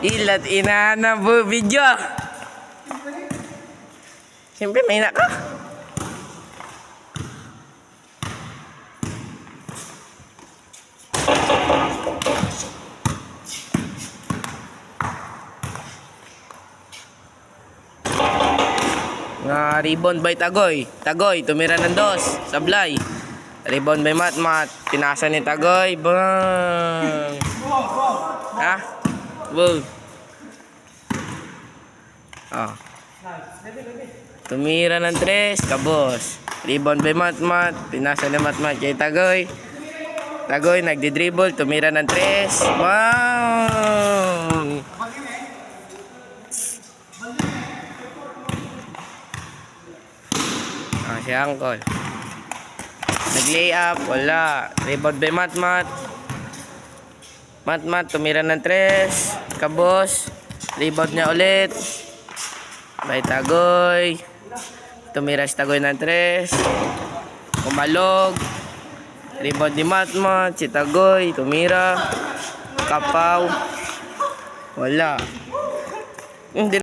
Ilat ina na video. Siyempre may na ka. Nga rebound by Tagoy. Tagoy tumira ng dos. Sablay. Rebound by Matmat. Pinasa ni Tagoy. Bang. Ha? Wow. Oh. Tumira ng tres. Kabos. Rebound by Matmat. Pinasa ni Matmat kay Tagoy. Tagoy nagdi-dribble. Tumira ng tres. Bang. Si Angkol nag-lay up, wala. Rebound by Matmat. Matmat tumira ng tres. Kabos. Rebound niya ulit by Tagoy. Tumira si Tagoy ng tres. Umalog. Rebound ni Matmat. Si Tagoy tumira. Kapaw, wala. Hindi